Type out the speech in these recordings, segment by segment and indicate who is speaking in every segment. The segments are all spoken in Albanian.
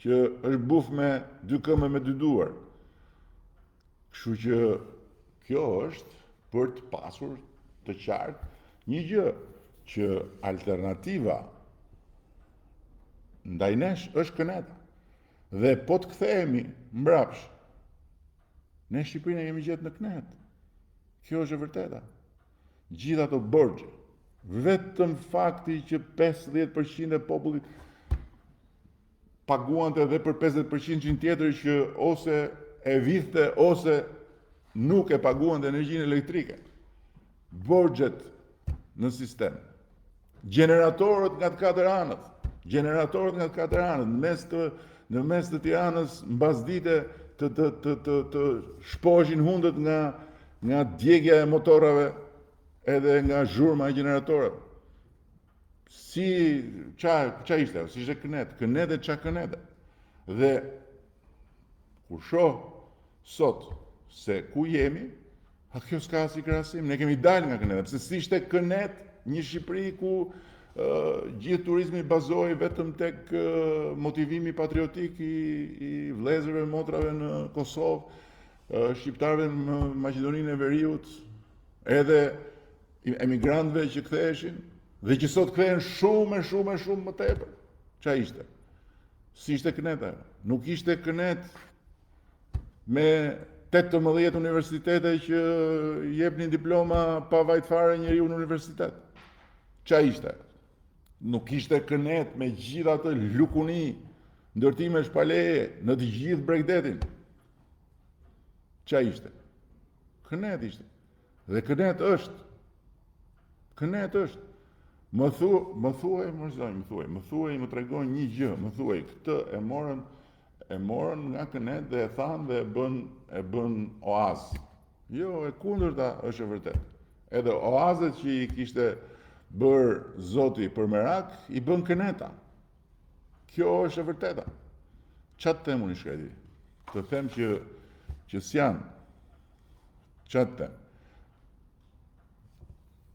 Speaker 1: që është buf me 2 këmbë me 2 duar. Kështu që kjo është për të pasur të qartë një gjë, që alternativa ndaj nesh është këneta. Dhe po të kthehemi mbrapsh, ne Shqipërinë e kemi gjetë në kënet. Kjo është e vërteta. Gjithë ato borxhe, vetëm fakti që 50% e popullit paguante dhe për 50% tjetër që ose e vidhte ose nuk e paguante energjinë elektrike. Borxhet në sistem. Generatorët nga të 4 anët. Në mes të Tiranës mbasdite të shpohin hundët nga djegja e motorave edhe nga zhurma e generatorëve. Qa ishte? Si ishte kënet? Kënet e qa kënet? Dhe kur shoh sot se ku jemi, kjo s'ka si krahasim. Ne kemi dalë nga kënet, pse si ishte kënet një Shqipëri ku gjithë turizmi bazohej vetëm tek motivimi patriotik i vëllezërve motrave në Kosovë, shqiptarëve në Maqedoninë e Veriut, edhe emigrantëve që ktheheshin dhe që sot kthehen shumë më tepër. Ç'a ishte? Si ishte këneta? Nuk ishte kënet me 18 universitete që jepnin diploma pa vajt fare njeriu në universitet. Ç'a ishte? Nuk ishte kënet me gjithë atë lukuni, ndërtime shpaleje në të gjithë Bregdetin. Ç'a ishte? Kënet ishte. Dhe kënet është. Më tregon një gjë, më thuaj, këtë e morën nga kënet dhe e thanë dhe e bën oazë. Jo, e kundërta është e vërtet. Edhe oazët që i kishte bërë Zoti për merak, i bën këneta. Kjo është e vërteta. Qa të them unë i shkreti? Të them që s'janë. Qa të them?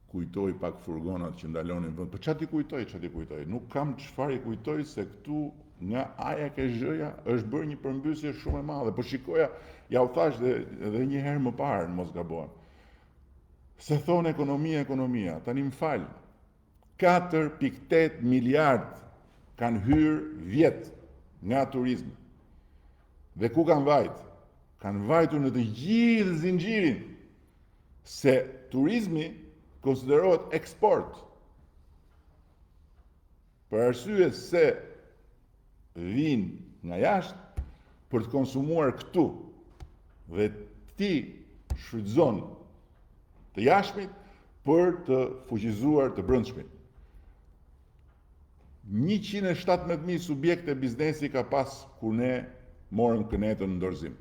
Speaker 1: Kujtoj pak furgonat që ndalonin vend. Po çati kujtoj? Nuk kam çfarë i kujtoj se këtu nga aja ke zhëja është bërë një përmbysje shumë e madhe. Po shikoja, ja u thash edhe një herë më parë, mos gabohem. Se thonë ekonomia, tani më fal. 4.8 miliard kanë hyrë vjet nga turizmi. Dhe ku kanë vajt? Kanë vajtur në të gjithë zinxhirin. Se turizmi konsiderohet eksport. Për arsye se vinë nga jashtë për të konsumuar këtu dhe ti shfrytëzon të jashtmit për të fuqizuar të brendshmit. 117.000 subjekte biznesi ka pas kur ne morëm kënetën në dorëzim.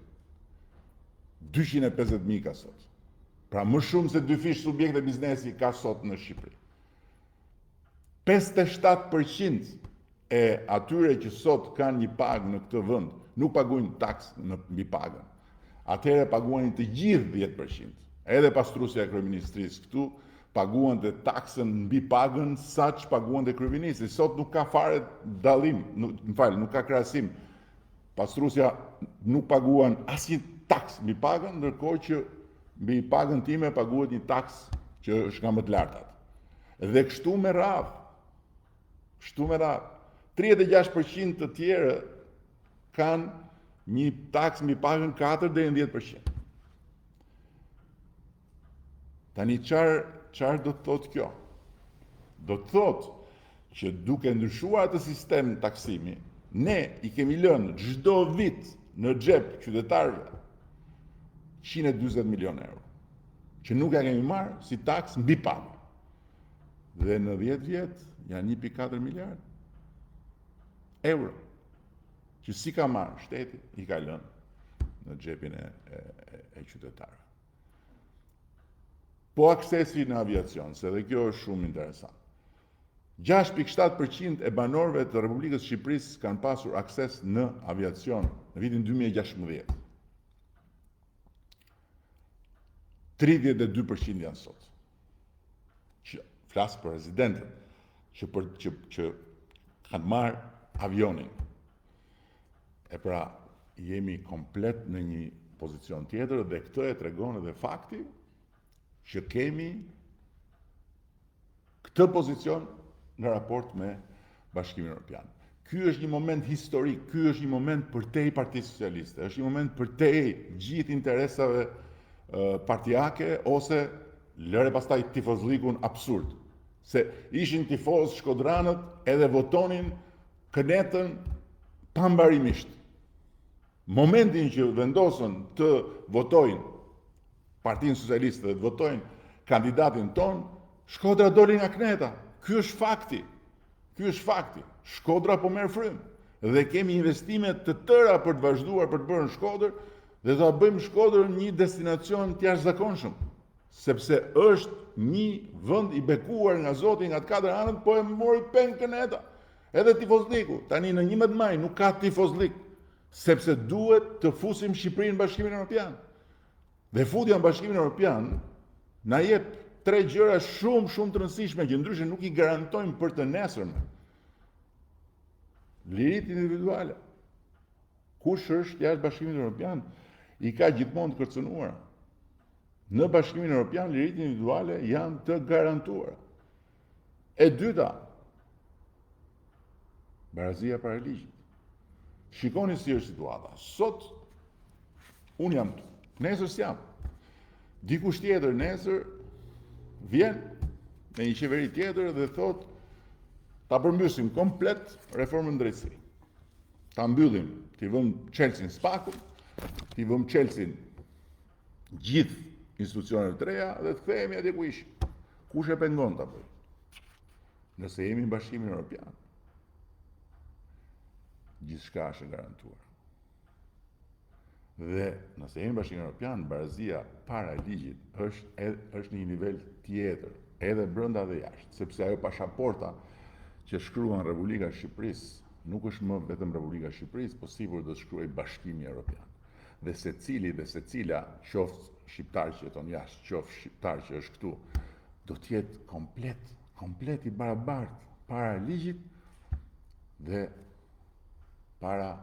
Speaker 1: 250.000 ka sot. Pra më shumë se 2 fish subjekte biznesi ka sot në Shqipëri. 57% e atyre që sot kanë një pagë në këtë vend nuk paguajnë taksë mbi pagën. Atëherë paguajnë të gjithë 10%. Edhe pastrusja e kryeministrisë këtu paguan të taksën mbi pagën sa që paguan të kryeministri. Sot nuk ka fare dallim, nuk ka krahasim. Pastrusja nuk paguan asnjë taksë mbi pagën, ndërkohë që mbi pagën time paguhet një taksë që është nga më të lartat. Dhe kështu me radhë. 36% të tjerë kanë një taksë mbi pagën 4 deri në 10%. Tani çfarë do të thotë kjo? Do të thotë që duke ndryshuar atë sistem taksimi, ne i kemi lënë çdo vit në xhep qytetarëve 140 milion euro, që nuk ja kemi marrë si taksë mbi pagë. Dhe në 10 vjet janë 1.4 miliard euro, që si ka marrë shteti, i ka lënë në xhepin e qytetarëve. Po aksesi në aviacion, se dhe kjo është shumë interesant. 6.7% e banorëve të Republikës Shqipërisë kanë pasur akses në aviacion në vitin 2016. 32% janë sot. Që flasë për rezidentët që kanë marrë avionin. E pra, jemi komplet në një pozicion tjetër dhe këtë e tregon edhe fakti që kemi këtë pozicion në raport me Bashkimin Evropian. Ky është një moment historik, ky është një moment përtej Partisë Socialiste, është një moment përtej gjithë interesave partijake ose lëre pastaj tifozlikun absurd. Se ishin tifoz shkodranët edhe votonin kënetën pambarimisht. Momentin që vendosën të votojnë Partinë Socialiste dhe të votojnë kandidatin ton, Shkodra doli nga këneta. Ky është fakti. Ky është fakti. Shkodra po merr frymë dhe kemi investime të tëra për të vazhduar për të bërë në Shkodër dhe do ta bëjmë Shkodrën një destinacion të jashtëzakonshëm, sepse është një vend i bekuar nga Zoti nga të katër anët, po e mori peng këneta. Edhe tifozliku, tani në 11 maj nuk ka tifozlik, sepse duhet të fusim Shqipërinë në Bashkimin Evropian. Dhe futja në Bashkimin Evropian na jep 3 gjëra shumë të rëndësishme që ndryshe nuk i garantojmë për të nesërme. Liritë individuale. Kush është jashtë Bashkimit Evropian i ka gjithmonë të kërcënuara. Në Bashkimin Evropian liritë individuale janë të garantuara. E dyta, barazia para ligjit. Shikoni si është situata. Sot unë jam këtu, nesër s'jam. Dikush tjetër nesër vjen në një qeveri tjetër dhe thot ta përmbysim komplet reformën drejtësi. Ta mbyllim, t'i vëm Chelsea spakun, t'i vëm Chelsea gjithë institucionet të reja dhe të kthehemi atje ku ishim. Kush e pengon ta bëj? Nëse jemi në Bashkimin Evropian, gjithçka është e garantuar. Dhe nëse jemi në Bashkimin Evropian, barazia para ligjit është një nivel tjetër, edhe brenda dhe jashtë, sepse ajo pasaporta që shkruan Republika e Shqipërisë nuk është më vetëm Republika e Shqipërisë, po sipër do të shkruaj Bashkimi Evropian. Dhe secili dhe secila, qoftë shqiptar që jeton jashtë, qoftë shqiptar që është këtu, do të jetë komplet i barabartë para ligjit dhe para